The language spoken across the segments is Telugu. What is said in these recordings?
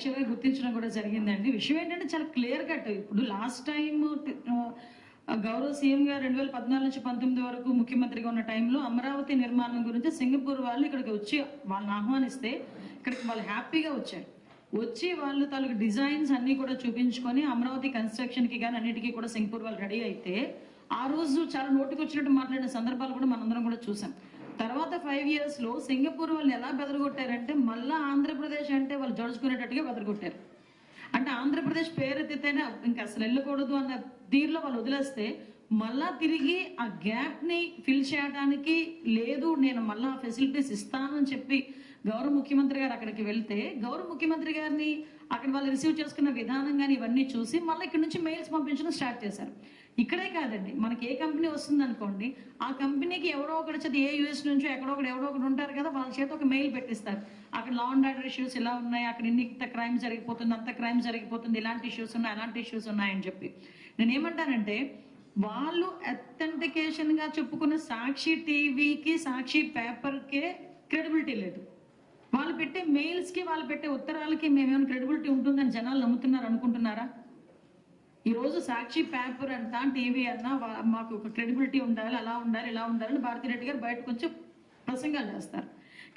యాక్చువల్గా గుర్తించడం కూడా జరిగిందండి. విషయం ఏంటంటే చాలా క్లియర్ కట్. ఇప్పుడు లాస్ట్ టైం గౌరవ సీఎం గారు 2014 నుంచి 19 వరకు ముఖ్యమంత్రిగా ఉన్న టైంలో అమరావతి నిర్మాణం గురించి సింగపూర్ వాళ్ళు ఇక్కడికి వచ్చి వాళ్ళని ఆహ్వానిస్తే ఇక్కడికి వాళ్ళు హ్యాపీగా వచ్చారు. వచ్చి వాళ్ళు తాలూకు డిజైన్స్ అన్ని కూడా చూపించుకొని అమరావతి కన్స్ట్రక్షన్ కి కానీ అన్నిటికీ కూడా సింగపూర్ వాళ్ళు రెడీ అయితే ఆ రోజు చాలా నోటికి వచ్చినట్టు మాట్లాడిన సందర్భాలు కూడా మనందరం కూడా చూసాం. తర్వాత 5 years లో సింగపూర్ వాళ్ళు ఎలా బెదరగొట్టారంటే మళ్ళా ఆంధ్రప్రదేశ్ అంటే వాళ్ళు జడుచుకునేటట్టుగా బెదరగొట్టారు. అంటే ఆంధ్రప్రదేశ్ పేరెత్తితేనే ఇంకా అసలు వెళ్ళకూడదు అన్న తీరులో వాళ్ళు వదిలేస్తే మళ్ళా తిరిగి ఆ గ్యాప్ ని ఫిల్ చేయడానికి లేదు, నేను మళ్ళా ఫెసిలిటీస్ ఇస్తాను అని చెప్పి గౌరవ ముఖ్యమంత్రి గారు అక్కడికి వెళ్తే గౌరవ ముఖ్యమంత్రి గారిని అక్కడ వాళ్ళు రిసీవ్ చేసుకున్న విధానం కానీ ఇవన్నీ చూసి మళ్ళీ ఇక్కడ నుంచి మెయిల్స్ పంపించడం స్టార్ట్ చేశారు. ఇక్కడే కాదండి, మనకి ఏ కంపెనీ వస్తుంది అనుకోండి, ఆ కంపెనీకి ఎవరో ఒకటి చదివి ఏ యూఎస్ నుంచో ఎవరో ఒకటి ఉంటారు కదా, వాళ్ళ చేత ఒక మెయిల్ పెట్టిస్తారు. అక్కడ లా అండ్ ఆర్డర్ ఇష్యూస్ ఇలా ఉన్నాయి, అక్కడ ఇంత క్రైమ్ జరిగిపోతుంది, అంత క్రైమ్ జరిగిపోతుంది, ఇలాంటి ఇష్యూస్ ఉన్నాయి, అలాంటి ఇష్యూస్ ఉన్నాయని చెప్పి. నేను ఏమంటానంటే వాళ్ళు అథెంటికేషన్ గా చెప్పుకున్న సాక్షి టీవీకి సాక్షి పేపర్కే క్రెడిబిలిటీ లేదు. వాళ్ళు పెట్టే మెయిల్స్ కి వాళ్ళు పెట్టే ఉత్తరాలకి మేమేమైనా క్రెడిబిలిటీ ఉంటుందని జనాలు నమ్ముతున్నారు అనుకుంటున్నారా? ఈ రోజు సాక్షి పేపర్ అంటా టీవీ అన్నా మాకు ఒక క్రెడిబిలిటీ ఉండాలి, అలా ఉండాలి, ఇలా ఉండాలని భారతిరెడ్డి గారు బయటకు వచ్చి ప్రసంగాలు చేస్తారు.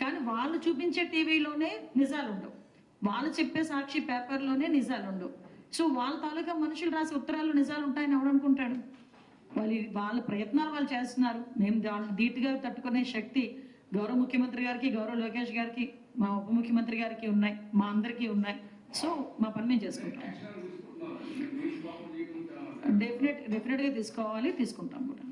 కానీ వాళ్ళు చూపించే టీవీలోనే నిజాలు ఉండవు, వాళ్ళు చెప్పే సాక్షి పేపర్లోనే నిజాలు ఉండవు. సో వాళ్ళ తాలూకా మనుషులు రాసే ఉత్తరాలు నిజాలు ఉంటాయని ఎవడనుకుంటాడు? వాళ్ళ ప్రయత్నాలు వాళ్ళు చేస్తున్నారు. మేము వాళ్ళని ధీటుగా తట్టుకునే శక్తి గౌరవ ముఖ్యమంత్రి గారికి, గౌరవ లోకేష్ గారికి, మా ఉప ముఖ్యమంత్రి గారికి ఉన్నాయి, మా అందరికీ ఉన్నాయి. సో మా పని మేము చేసుకుంటాం. డెఫినెట్ గా తీసుకోవాలి, తీసుకుంటాం కూడా.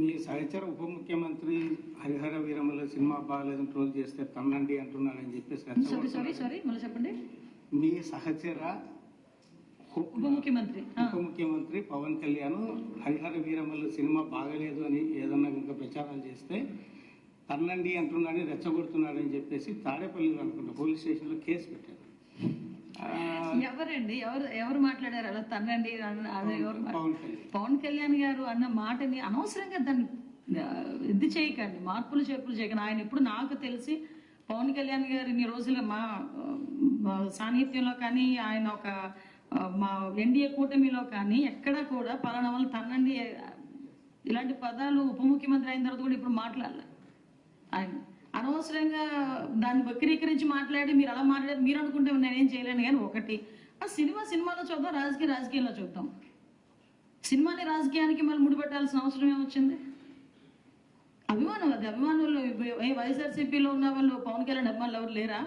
మీ సహచర ఉప ముఖ్యమంత్రి హరిహర వీరమల సినిమా బాగాలేదని ట్రోల్ చేస్తే తన్నండి అంటున్నారని చెప్పేసి సారీ మళ్ళీ చెప్పండి. మీ సహచర ఉప ముఖ్యమంత్రి పవన్ కళ్యాణ్ హరిహర వీరమల సినిమా బాగలేదు అని ఏదన్నా ఇంకా ప్రచారాలు చేస్తే తన్నండి అంటున్నాడని రెచ్చగొడుతున్నాడని చెప్పేసి తాడేపల్లి అనుకుంటా పోలీస్ స్టేషన్ లో కేసు పెట్టారు. ఎవరండి ఎవరు మాట్లాడారు అలా తన్నండి? పవన్ కళ్యాణ్ గారు అన్న మాటని అనవసరంగా దాన్ని ఇది చేయకండి, మార్పులు చేర్పులు చేయకండి. ఆయన ఇప్పుడు నాకు తెలిసి పవన్ కళ్యాణ్ గారు ఇన్ని రోజులు మా సాన్నిధ్యంలో కానీ ఆయన ఒక మా ఎన్డీఏ కూటమిలో కానీ ఎక్కడా కూడా పలానా వాళ్ళు తన్నండి ఇలాంటి పదాలు ఉప ముఖ్యమంత్రి అయిన తర్వాత కూడా ఇప్పుడు మాట్లాడాలి. ఆయన అనవసరంగా దాన్ని వక్రీకరించి మాట్లాడి మీరు అలా మాట్లాడారు మీరు అనుకుంటే నేనేం చేయలేను. కానీ ఒకటి ఆ సినిమాలో చూద్దాం, రాజకీయంలో చూద్దాం. సినిమాని రాజకీయానికి మళ్ళీ ముడిపెట్టాల్సిన అవసరం ఏమొచ్చింది? అభిమానం అది అభిమానులు. వైఎస్ఆర్సీపీలో ఉన్న వాళ్ళు పవన్ కళ్యాణ్ అభిమానులు ఎవరు లేరా?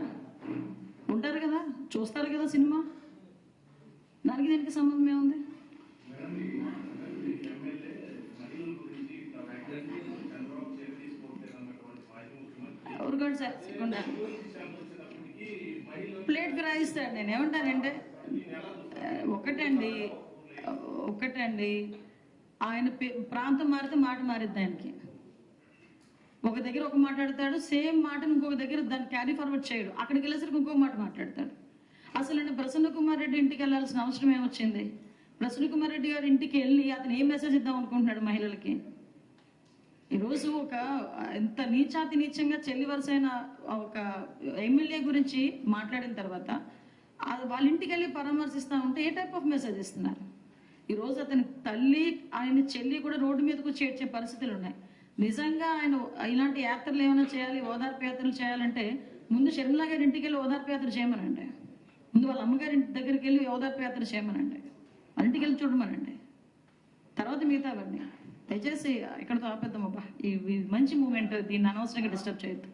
ఉంటారు కదా, చూస్తారు కదా సినిమా. దానికి దీనికి సంబంధం ఏముంది? ఎవరు కూడా సార్ ప్లేట్ రాయిస్తాడు. నేను ఏమంటానంటే ఒకటండి ఆయన ప్రాంతం మారితే మాట మారిద్ది. ఆయనకి ఒక దగ్గర ఒక మాట్లాడతాడు, సేమ్ మాటను ఇంకొక దగ్గర దాన్ని క్యారీ ఫార్వర్డ్ చేయడు. అక్కడికి వెళ్ళేసరికి ఇంకొక మాట మాట్లాడతాడు. అసలు అంటే ప్రసన్న కుమార్ రెడ్డి ఇంటికి వెళ్ళాల్సిన అవసరం ఏమొచ్చింది? ప్రసన్న కుమార్ రెడ్డి గారి ఇంటికి వెళ్ళి అతను ఏం మెసేజ్ ఇద్దాం అనుకుంటున్నాడు మహిళలకి? ఈరోజు ఒక ఎంత నీచంగా చెల్లి వరుసైన ఒక ఎమ్మెల్యే గురించి మాట్లాడిన తర్వాత వాళ్ళ ఇంటికి వెళ్ళి పరామర్శిస్తా ఉంటే ఏ టైప్ ఆఫ్ మెసేజ్ ఇస్తున్నారు? ఈరోజు అతని తల్లి ఆయన చెల్లి కూడా రోడ్డు మీదకు చేర్చే పరిస్థితులు ఉన్నాయి. నిజంగా ఆయన ఇలాంటి యాత్రలు ఏమైనా చేయాలి, ఓదార్పు యాత్రలు చేయాలంటే ముందు షర్మిలా గారి ఇంటికి వెళ్ళి ఓదార్పు యాత్ర చేయమనండి. ముందు వాళ్ళ అమ్మగారి ఇంటి దగ్గరికి వెళ్ళి ఓదార్పు యాత్ర చేయమనండి, వాళ్ళ ఇంటికి వెళ్ళి చూడమనండి. తర్వాత మిగతావన్నీ దయచేసి ఇక్కడతో ఆపేద్దాం. అబ్బా ఇది మంచి మూమెంట్, దీన్ని అనవసరంగా డిస్టర్బ్ చేయొద్దు.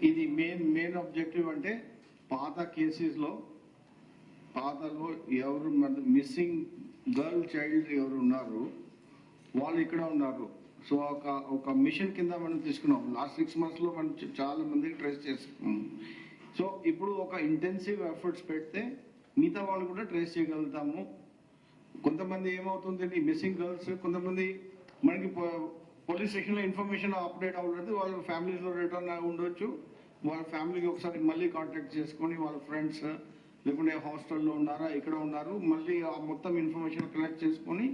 ఇది మెయిన్ ఆబ్జెక్టివ్ అంటే పాత కేసెస్లో పాతలో ఎవరు మిస్సింగ్ గర్ల్ చైల్డ్ ఎవరు ఉన్నారు వాళ్ళు ఇక్కడ ఉన్నారు. సో ఒక మిషన్ కింద మనం తీసుకున్నాం. లాస్ట్ 6 monthsలో మనం చాలా మందికి ట్రేస్ చేసుకున్నాం. సో ఇప్పుడు ఒక ఇంటెన్సివ్ ఎఫర్ట్స్ పెడితే మిగతా వాళ్ళు కూడా ట్రేస్ చేయగలుగుతాము. కొంతమంది ఏమవుతుంది, మిస్సింగ్ గర్ల్స్ కొంతమంది మనకి పోలీస్ స్టేషన్లో ఇన్ఫర్మేషన్ అప్డేట్ అవుతుంది, వాళ్ళ ఫ్యామిలీస్లో రిటర్న్ ఉండొచ్చు, వాళ్ళ ఫ్యామిలీకి ఒకసారి మళ్ళీ కాంటాక్ట్ చేసుకొని వాళ్ళ ఫ్రెండ్స్ లేకుంటే హాస్టల్లో ఉన్నారా ఇక్కడ ఉన్నారు మళ్ళీ ఆ మొత్తం ఇన్ఫర్మేషన్ కలెక్ట్ చేసుకొని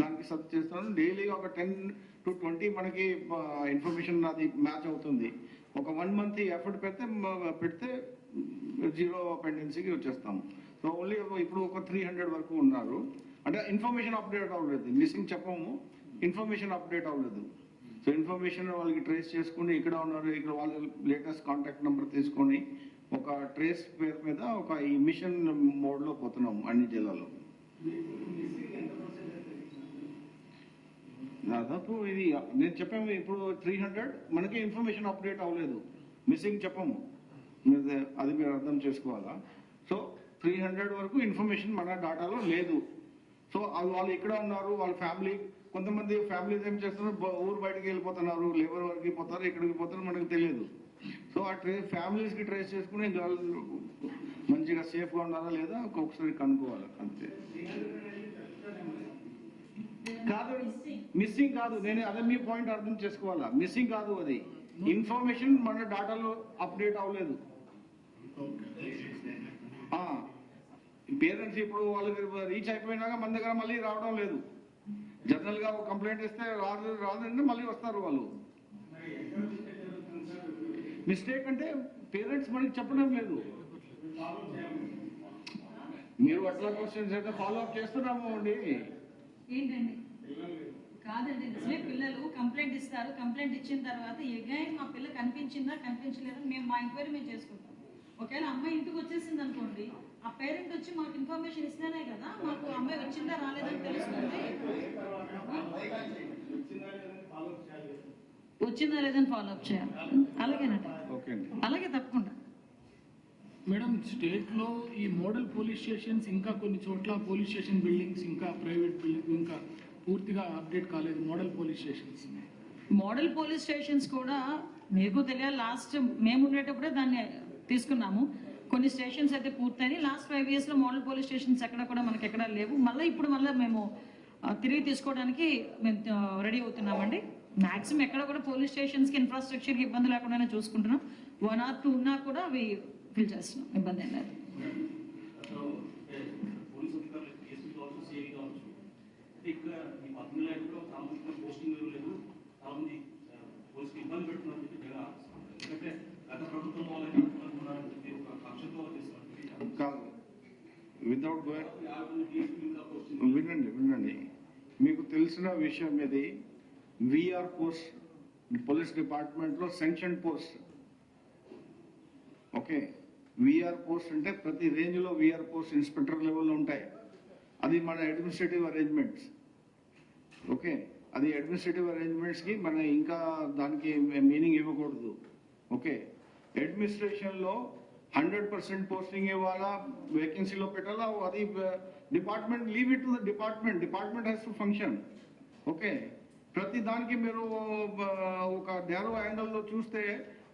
దానికి సర్చ్ చేస్తాను. డైలీ ఒక 10 to 20 మనకి ఇన్ఫర్మేషన్ అది మ్యాచ్ అవుతుంది. ఒక 1 month ఎఫర్ట్ పెడితే 0 పెండెన్సీకి వచ్చేస్తాము. సో ఓన్లీ ఇప్పుడు ఒక 300 వరకు ఉన్నారు. అంటే ఇన్ఫర్మేషన్ అప్డేట్ అవ్వలేదు, మిస్సింగ్ చెప్పము, ఇన్ఫర్మేషన్ అప్డేట్ అవ్వలేదు. సో ఇన్ఫర్మేషన్ వాళ్ళకి ట్రేస్ చేసుకుని ఇక్కడ ఉన్నారు, ఇక్కడ వాళ్ళ లేటెస్ట్ కాంటాక్ట్ నెంబర్ తీసుకొని ఒక ట్రేస్ పేరు మీద ఒక ఈ మిషన్ మోడ్లో పోతున్నాము అన్ని జిల్లాలో. దాదాపు ఇది నేను చెప్పాము ఇప్పుడు 300 మనకి ఇన్ఫర్మేషన్ అప్డేట్ అవ్వలేదు, మిస్సింగ్ చెప్పము, అది మీరు అర్థం చేసుకోవాలా. సో 300 వరకు ఇన్ఫర్మేషన్ మన డాటాలో లేదు. సో వాళ్ళు ఇక్కడ ఉన్నారు, వాళ్ళ ఫ్యామిలీ, కొంతమంది ఫ్యామిలీస్ ఏం చేస్తున్నారు, ఊరు బయటకు వెళ్ళిపోతున్నారు, లేబర్ వర్క్కి పోతారు, ఎక్కడికి పోతారు మనకు తెలియదు. సో ఆ ఫ్యామిలీస్కి ట్రేస్ చేసుకుని మంచిగా సేఫ్గా ఉండాలా లేదా ఒక్కొక్కసారి కనుక్కోవాలి అంతే. కాదు మిస్సింగ్ కాదు, నేను అదే మీ పాయింట్ అర్థం చేసుకోవాలా. మిస్సింగ్ కాదు, అది ఇన్ఫర్మేషన్ మన డాటాలో అప్డేట్ అవ్వలేదు. పేరెంట్స్ ఇప్పుడు వాళ్ళకి రీచ్ అయిపోయినాక మన దగ్గర మళ్ళీ రావడం లేదు. జనరల్ గా ఒక కంప్లైంట్ ఇస్తే రాదంటే మళ్ళీ వస్తారు వాళ్ళు. మిస్టేక్ అంటే పేరెంట్స్ మనకి చెప్పడం లేదు. మీరు అట్లా క్వశ్చన్స్ అయితే ఫాలో అప్ చేస్తున్నాము అండి. ఏంటండి కాదండి, నిజమే పిల్లలు కంప్లైంట్ ఇస్తారు, కంప్లైంట్ ఇచ్చిన తర్వాత ఎగైన్ మా పిల్ల కనిపించిందా కనిపించలేదా మేము మా ఎంక్వైరీ మేము చేసుకుంటాం. ఒకవేళ అమ్మాయి ఇంటికి వచ్చేసింది అనుకోండి, ఆ పేరెంట్ వచ్చి మాకు ఇన్ఫర్మేషన్ ఇస్తేనే కదా మాకు అమ్మాయి వచ్చిందా రాలేదని తెలుస్తుంది. వచ్చిందా లేదని ఫాలో అప్ చేయాలి. అలాగేనండి, అలాగే తప్పకుండా. మేడం, స్టేట్ లో ఈ మోడల్ పోలీస్ స్టేషన్స్ ఇంకా కొన్ని చోట్ల పోలీస్ స్టేషన్ బిల్డింగ్స్ ఇంకా ప్రైవేట్ బిల్డింగ్ ఇంకా పూర్తిగా అప్డేట్ కాలేదు. మోడల్ పోలీస్ స్టేషన్స్ కూడా మీకు తెలియాలి, లాస్ట్ మేము ఉండేటప్పుడే దాన్ని తీసుకున్నాము. కొన్ని స్టేషన్స్ అయితే పూర్తయి లాస్ట్ 5 years లో మోడల్ పోలీస్ స్టేషన్స్ ఎక్కడ కూడా మనకి ఎక్కడ లేవు. ఇప్పుడు మళ్ళీ మేము తిరిగి తీసుకోవడానికి మేము రెడీ అవుతున్నామండి. మాక్సిమం ఎక్కడ కూడా పోలీస్ స్టేషన్స్కి ఇన్ఫ్రాస్ట్రక్చర్కి ఇబ్బంది లేకుండానే చూసుకుంటున్నాం. 1 or 2 ఉన్నా కూడా అవి ఫిల్ చేస్తున్నాం, ఇబ్బంది ఏం లేదు. వితౌట్ వినండి, మీకు తెలిసిన విషయం ఇది. విఆర్ పోస్ట్ పోలీస్ డిపార్ట్మెంట్ లో sanction post. Okay, VR post అంటే ప్రతి రేంజ్ లో విఆర్ పోస్ట్ ఇన్స్పెక్టర్ లెవెల్లో ఉంటాయి. అది మన అడ్మినిస్ట్రేటివ్ అరేంజ్మెంట్స్. ఓకే, అది అడ్మినిస్ట్రేటివ్ అరేంజ్మెంట్స్ కి మన ఇంకా దానికి మీనింగ్ ఇవ్వకూడదు. ఓకే, అడ్మినిస్ట్రేషన్ లో 100% పోస్టింగ్ ఇవ్వాలా, వేకెన్సీలో పెట్టాలా, అది department, leave it to the department has to function. Okay, ప్రతి దానికి మీరు ఒక నేరో యాంగిల్లో చూస్తే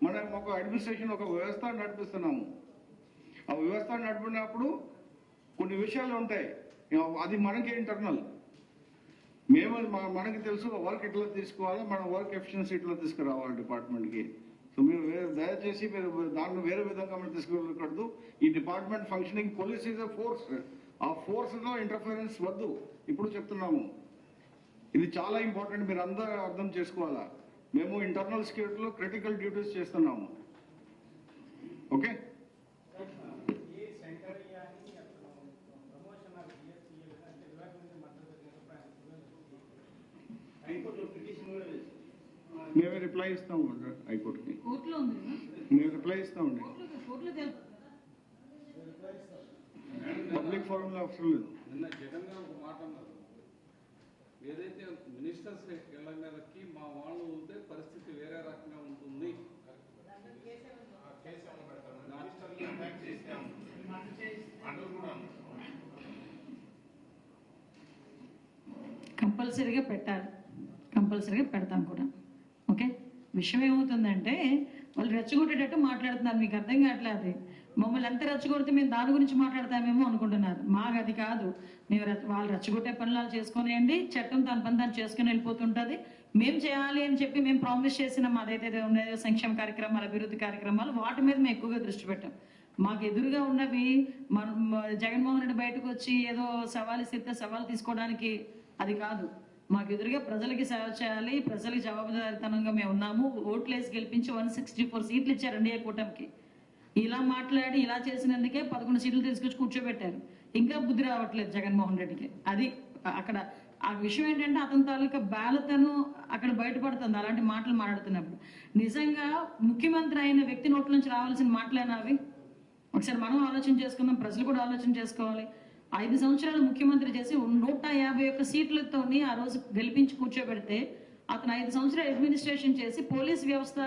మనం ఒక అడ్మినిస్ట్రేషన్ ఒక వ్యవస్థ నడిపిస్తున్నాము. ఆ వ్యవస్థ నడిపినప్పుడు కొన్ని విషయాలు ఉంటాయి, అది మనకి ఇంటర్నల్. మనకి తెలుసు వర్క్ ఎట్లా తీసుకోవాలి, మన వర్క్ ఎఫిషియన్సీ ఎట్లా తీసుకురావాలి డిపార్ట్మెంట్కి. సో మీరు దయచేసి మీరు దాన్ని వేరే విధంగా మీరు తీసుకెళ్ళకూడదు. ఈ department functioning, police is a force, ఆ ఫోర్స్లో ఇంటర్ఫరెన్స్ వద్దు. ఇప్పుడు చెప్తున్నాము, ఇది చాలా ఇంపార్టెంట్, మీరు అందరూ అర్థం చేసుకోవాలా. మేము ఇంటర్నల్ సెక్యూరిటీలో క్రిటికల్ డ్యూటీస్ చేస్తున్నాము. ఓకే, మేము రిప్లై ఇస్తాము హైకోర్టుకి, మేము రిప్లై ఇస్తామండి. పబ్లిక్ ఫోరంలో అవసరం లేదు. నిన్న జగన్ గారు ఒక మాట అన్నారు, ఏదైతే మినిస్టర్స్ ఇళ్ల మీదకి మా వాళ్ళు ఉంటే పరిస్థితి వేరే రకంగా ఉంటుంది. కంపల్సరీగా పెట్టాలి, కంపల్సరీగా పెడతాం కూడా. ఓకే, విషయం ఏమవుతుందంటే వాళ్ళు రెచ్చగొట్టేటట్టు మాట్లాడుతున్నారు, మీకు అర్థం కావట్లేదు. మమ్మల్ని ఎంత రెచ్చగొడితే మేము దాని గురించి మాట్లాడతామేమో అనుకుంటున్నారు. మాకు అది కాదు, మేము వాళ్ళు రెచ్చగొట్టే పనులు చేసుకునేయండి, చట్టం తన పని దాన్ని చేసుకుని వెళ్ళిపోతుంటుంది. మేము చేయాలి అని చెప్పి మేము ప్రామిస్ చేసిన అదైతే ఉన్నాయో సంక్షేమ కార్యక్రమాలు, అభివృద్ధి కార్యక్రమాలు, వాటి మీద మేము ఎక్కువగా దృష్టి పెట్టాం. మాకు ఎదురుగా ఉన్నవి జగన్మోహన్ రెడ్డి బయటకు వచ్చి ఏదో సవాలు ఇస్తే సవాలు తీసుకోవడానికి అది కాదు. మాకు ఎదురుగా ప్రజలకి సేవ చేయాలి, ప్రజలకి జవాబుదారీతనంగా మేము ఉన్నాము. ఓట్లేసి గెలిపించి 164 సీట్లు ఇచ్చారు ఎన్డీఏ కూటమికి. ఇలా మాట్లాడి ఇలా చేసినందుకే 11 సీట్లు తీసుకొచ్చి కూర్చోబెట్టారు. ఇంకా బుద్ధి రావట్లేదు జగన్మోహన్ రెడ్డికి. అది అక్కడ ఆ విషయం ఏంటంటే అతని తాలూకా బాలతను అక్కడ బయటపడుతుంది అలాంటి మాటలు మాట్లాడుతున్నప్పుడు. నిజంగా ముఖ్యమంత్రి అయిన వ్యక్తి నోట్ల నుంచి రావాల్సిన మాటలేనా అవి? ఒకసారి మనం ఆలోచన చేసుకుందాం, ప్రజలు కూడా ఆలోచన చేసుకోవాలి. 5 సంవత్సరాలు ముఖ్యమంత్రి చేసి 151 సీట్లతోని ఆ రోజు గెలిపించి కూర్చోబెడితే అతను 5 సంవత్సరాలు అడ్మినిస్ట్రేషన్ చేసి పోలీస్ వ్యవస్థ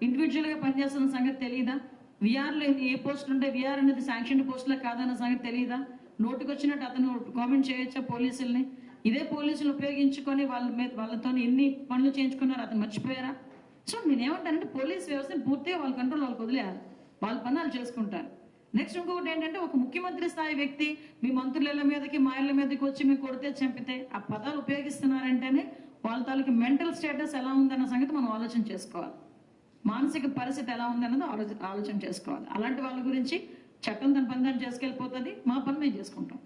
ఇండివిజువల్ గా పనిచేస్తున్న సంగతి తెలియదా? విఆర్లో ఏ పోస్టులు ఉంటాయి, విఆర్ అనేది శాంక్షన్ పోస్టులే కాదన్న సంగతి తెలియదా? నోటుకు వచ్చినట్టు అతను కామెంట్ చేయొచ్చా పోలీసుల్ని? ఇదే పోలీసులు ఉపయోగించుకొని వాళ్ళతో ఎన్ని పనులు చేయించుకున్నారు అతను మర్చిపోయారా? సో నేనేమంటానంటే పోలీస్ వ్యవస్థను పూర్తిగా వాళ్ళ కంట్రోల్ వాళ్ళకి వదిలేయాలి, వాళ్ళ పని వాళ్ళు చేసుకుంటారు. నెక్స్ట్ ఇంకొకటి ఏంటంటే ఒక ముఖ్యమంత్రి స్థాయి వ్యక్తి మీ మంత్రుల మీదకి మా ఇళ్ళ మీదకి వచ్చి మీకు కొడితే చంపితే ఆ పదాలు ఉపయోగిస్తున్నారంటేనే వాళ్ళ తాలూకు మెంటల్ స్టేటస్ ఎలా ఉందన్న సంగతి మనం ఆలోచన చేసుకోవాలి. మానసిక పరిస్థితి ఎలా ఉందన్నది ఆలోచన చేసుకోవాలి. అలాంటి వాళ్ళ గురించి చట్టం తన పని దాన్ని చేసుకెళ్ళిపోతుంది, మా పని మేము చేసుకుంటాం.